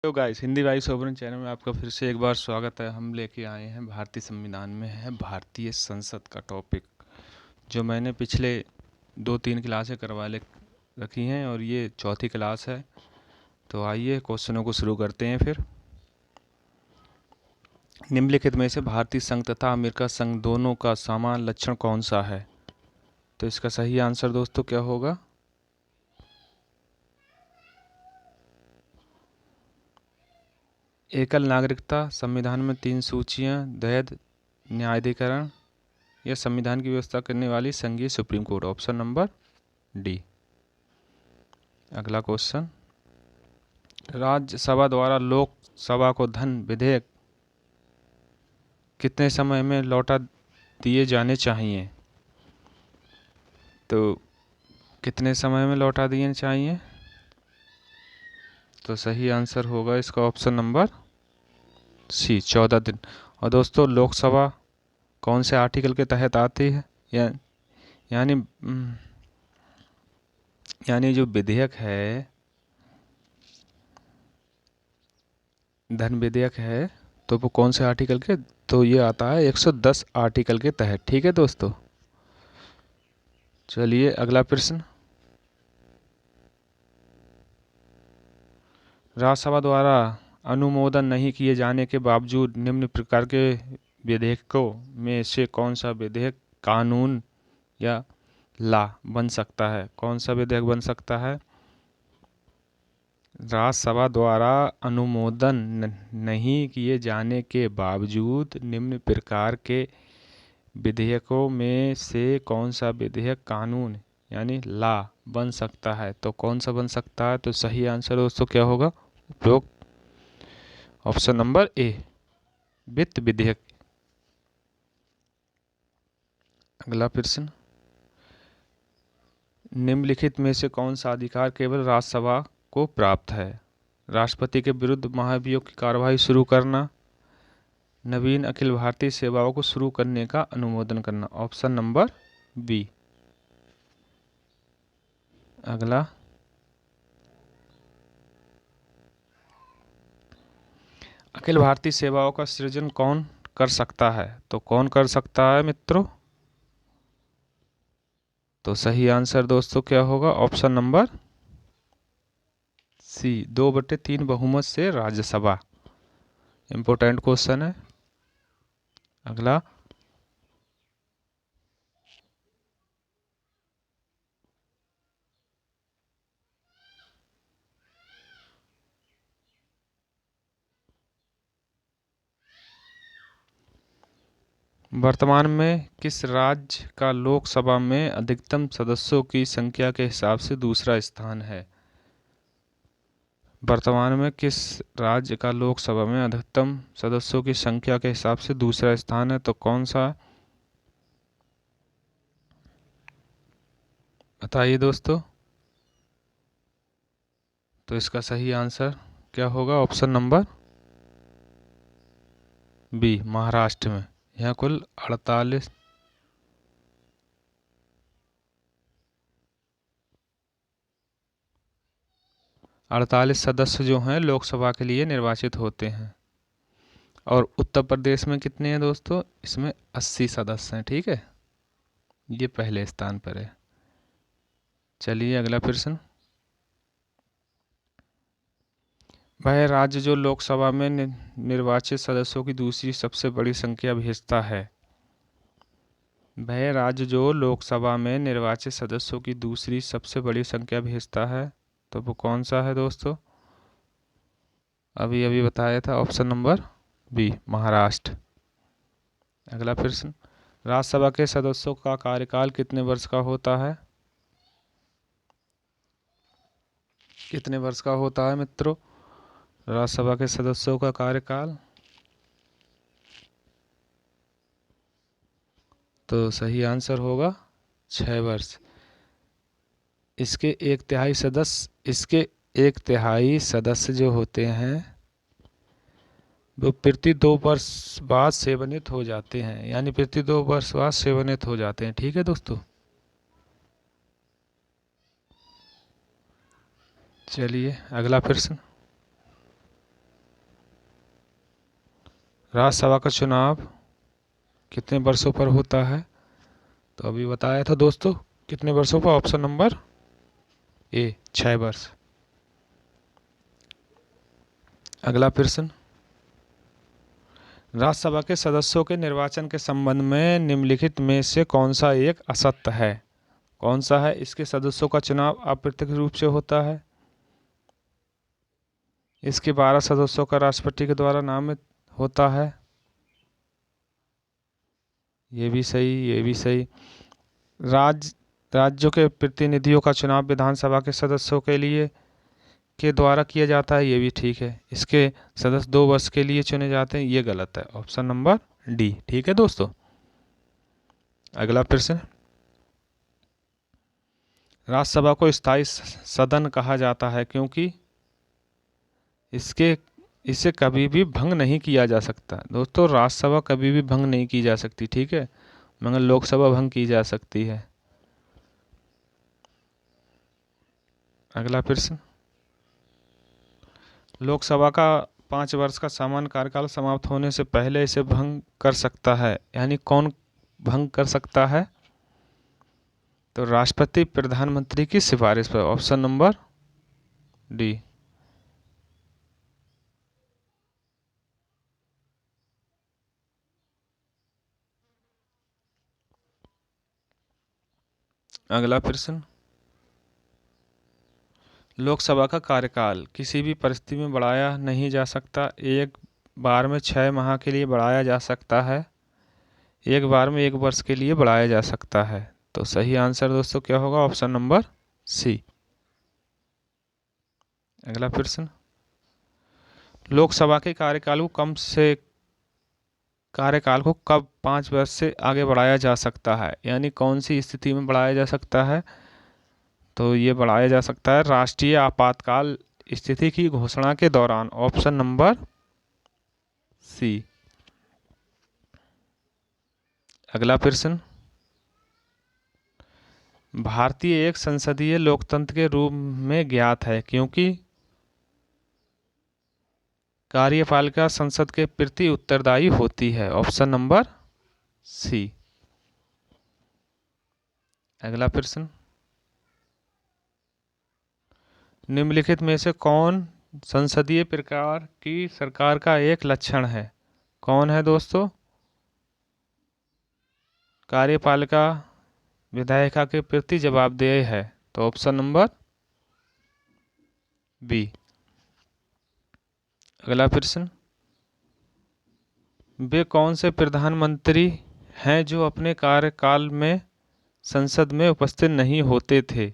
तो गाइस हिंदी भाई sovereign channel में आपका फिर से एक बार स्वागत है। हम लेके आए हैं भारतीय संविधान में है भारतीय संसद का टॉपिक, जो मैंने पिछले 2-3 क्लासें करवा ले रखी हैं और ये चौथी क्लास है। तो आइए क्वेश्चनों को शुरू करते हैं। फिर निम्नलिखित में से भारतीय संघ तथा अमेरिका संघ दोनों का समान लक्षण कौन सा है? तो इसका सही आंसर दोस्तों क्या होगा? एकल नागरिकता, संविधान में 3 सूचियां, द्वैध न्यायाधिकरण या संविधान की व्यवस्था करने वाली संघीय supreme court. Option number D. अगला क्वेश्चन, राज्यसभा द्वारा लोकसभा को धन विधेयक कितने समय में लौटा दिए जाने चाहिए? तो कितने समय में लौटा दिए चाहिए? तो सही आंसर होगा इसका ऑप्शन नंबर सी, 14 दिन। और दोस्तों, लोकसभा कौन से आर्टिकल के तहत आती है? यानी यानी जो विधेयक है, धन विधेयक है, तो वो कौन से आर्टिकल के? तो ये आता है 110 आर्टिकल के तहत। ठीक है दोस्तों, चलिए अगला प्रश्न, राज्यसभा द्वारा अनुमोदन नहीं किए जाने के बावजूद निम्न प्रकार के विधेयकों में से कौन सा विधेयक कानून या लॉ बन सकता है? कौन सा विधेयक बन सकता है? राज्यसभा द्वारा अनुमोदन नहीं किए जाने के बावजूद निम्न प्रकार के विधेयकों में से कौन सा विधेयक कानून यानी लॉ बन सकता है? तो कौन सा बन सकता है? तो सही आंसर दोस्तों क्या होगा? उपरोक्त ऑप्शन नंबर ए, वित्त विधेयक। अगला प्रश्न, निम्नलिखित में से कौन सा अधिकार केवल राज्यसभा को प्राप्त है? राष्ट्रपति के विरुद्ध महाभियोग की कार्रवाई शुरू करना, नवीन अखिल भारतीय सेवाओं को शुरू करने का अनुमोदन करना। Option number B. अगला, अखिल भारतीय सेवाओं का सृजन कौन कर सकता है? तो कौन कर सकता है मित्रों? तो सही आंसर दोस्तों क्या होगा? ऑप्शन नंबर सी, 2/3 बहुमत से राज्यसभा। इंपॉर्टेंट क्वेश्चन है। अगला, वर्तमान में किस राज्य का लोकसभा में अधिकतम सदस्यों की संख्या के हिसाब से दूसरा स्थान है? वर्तमान में किस राज्य का लोकसभा में अधिकतम सदस्यों की संख्या के हिसाब से दूसरा स्थान है? तो कौन सा? बताइए दोस्तों। तो इसका सही आंसर क्या होगा? ऑप्शन नंबर बी, महाराष्ट्र में। यहाँ कुल 48 सदस्य जो हैं लोकसभा के लिए निर्वाचित होते हैं। और उत्तर प्रदेश में कितने हैं दोस्तों? इसमें 80 सदस्य हैं। ठीक है, ये पहले स्थान पर है। चलिए अगला प्रश्न, वह राज्य जो लोकसभा में निर्वाचित सदस्यों की दूसरी सबसे बड़ी संख्या भेजता है? वह राज्य जो लोकसभा में निर्वाचित सदस्यों की दूसरी सबसे बड़ी संख्या भेजता है, तो वो कौन सा है दोस्तों? अभी अभी बताया था, ऑप्शन नंबर बी, महाराष्ट्र। अगला प्रश्न, राज्यसभा के सदस्यों का कार्यकाल कितने वर्ष का होता है? कितने वर्ष का होता है मित्रों राज्यसभा के सदस्यों का कार्यकाल? तो सही आंसर होगा 6 वर्ष। इसके एक तिहाई सदस्य जो होते हैं वो प्रति 2 वर्ष बाद सेवानिवृत्त हो जाते हैं, यानी प्रति 2 वर्ष बाद सेवानिवृत्त हो जाते हैं। ठीक है दोस्तों, चलिए अगला प्रश्न, राज्यसभा का चुनाव कितने वर्षों पर होता है? तो अभी बताया था दोस्तों, कितने वर्षों पर? ऑप्शन नंबर ए 6 वर्ष। अगला प्रश्न, राज्यसभा के सदस्यों के निर्वाचन के संबंध में निम्नलिखित में से कौन सा एक असत्य है? कौन सा है? इसके सदस्यों का चुनाव अप्रत्यक्ष रूप से होता है। इसके 12 सदस्यों का राष्ट्रपति के द्वारा नामित होता है। ये भी सही, ये भी सही। राज्यों के प्रतिनिधियों का चुनाव विधानसभा के सदस्यों के लिए के द्वारा किया जाता है। ये भी ठीक है। इसके सदस्य 2 वर्ष के लिए चुने जाते हैं। ये गलत है। ऑप्शन नंबर डी ठीक है दोस्तों। अगला प्रश्न, राज्यसभा को स्थायी सदन कहा जाता है क्योंकि इसे कभी भी भंग नहीं किया जा सकता। दोस्तों, राज्यसभा कभी भी भंग नहीं की जा सकती, ठीक है, मगर लोकसभा भंग की जा सकती है। अगला प्रश्न, लोकसभा का 5 वर्ष का सामान्य कार्यकाल समाप्त होने से पहले इसे भंग कर सकता है, यानी कौन भंग कर सकता है? तो राष्ट्रपति प्रधानमंत्री की सिफारिश पर। Option number D. अगला प्रश्न, लोकसभा का कार्यकाल किसी भी परिस्थिति में बढ़ाया नहीं जा सकता। एक बार में 6 माह के लिए बढ़ाया जा सकता है, एक बार में 1 वर्ष के लिए बढ़ाया जा सकता है। तो सही आंसर दोस्तों क्या होगा? Option number C. अगला प्रश्न, लोकसभा के कार्यकाल को कब 5 वर्ष से आगे बढ़ाया जा सकता है, यानी कौन सी स्थिति में बढ़ाया जा सकता है? तो ये बढ़ाया जा सकता है राष्ट्रीय आपातकाल स्थिति की घोषणा के दौरान। Option number C. अगला प्रश्न, भारतीय एक संसदीय लोकतंत्र के रूप में ज्ञात है क्योंकि कार्यपालिका संसद के प्रति उत्तरदायी होती है। Option number C. अगला प्रश्न, निम्नलिखित में से कौन संसदीय प्रकार की सरकार का एक लक्षण है? कौन है दोस्तों? कार्यपालिका विधायिका के प्रति जवाबदेह है। तो ऑप्शन नंबर बी। अगला प्रश्न, वे कौन से प्रधानमंत्री हैं जो अपने कार्यकाल में संसद में उपस्थित नहीं होते थे?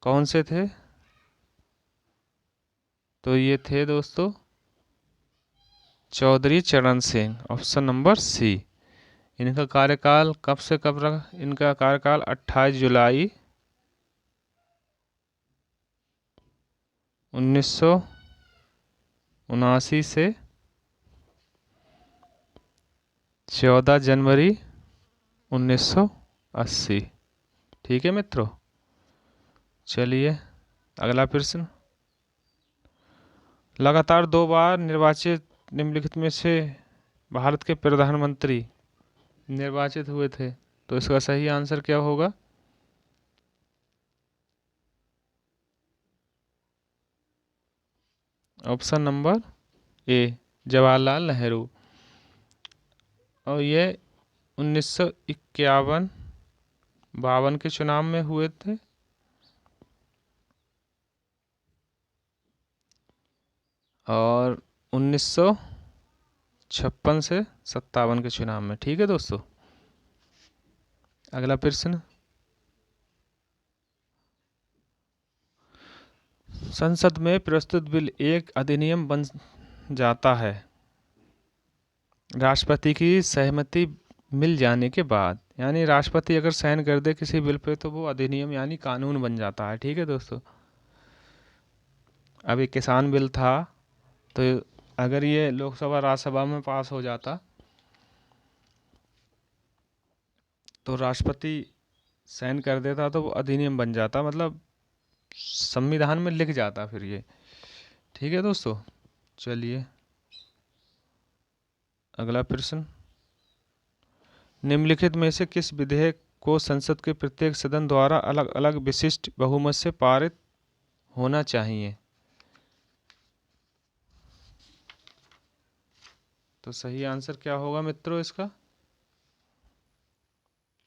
कौन से थे? तो ये थे दोस्तों चौधरी चरण सिंह। ऑप्शन नंबर सी। इनका कार्यकाल कब से कब रहा? इनका कार्यकाल 28 जुलाई 1979 से 14 जनवरी 1980। ठीक है मित्रों। चलिए अगला प्रश्न, लगातार 2 बार निर्वाचित निम्नलिखित में से भारत के प्रधानमंत्री निर्वाचित हुए थे। तो इसका सही आंसर क्या होगा? Option number A Jawaharlal Nehru. और ये 1951-52 के चुनाव में हुए थे। और 1956 से 57 के चुनाव में। ठीक है दोस्तों। अगला प्रश्न, संसद में प्रस्तुत बिल एक अधिनियम बन जाता है राष्ट्रपति की सहमति मिल जाने के बाद। यानी राष्ट्रपति अगर साइन कर दे किसी बिल पे तो वो अधिनियम यानी कानून बन जाता है। ठीक है दोस्तों। अभी किसान बिल था, तो अगर ये लोकसभा राज्यसभा में पास हो जाता तो राष्ट्रपति साइन कर देता तो वो अधिनियम बन जाता, मतलब संविधान में लिख जाता फिर ये। ठीक है दोस्तों। चलिए अगला प्रश्न, निम्नलिखित में से किस विधेयक को संसद के प्रत्येक सदन द्वारा अलग अलग विशिष्ट बहुमत से पारित होना चाहिए? तो सही आंसर क्या होगा मित्रों इसका?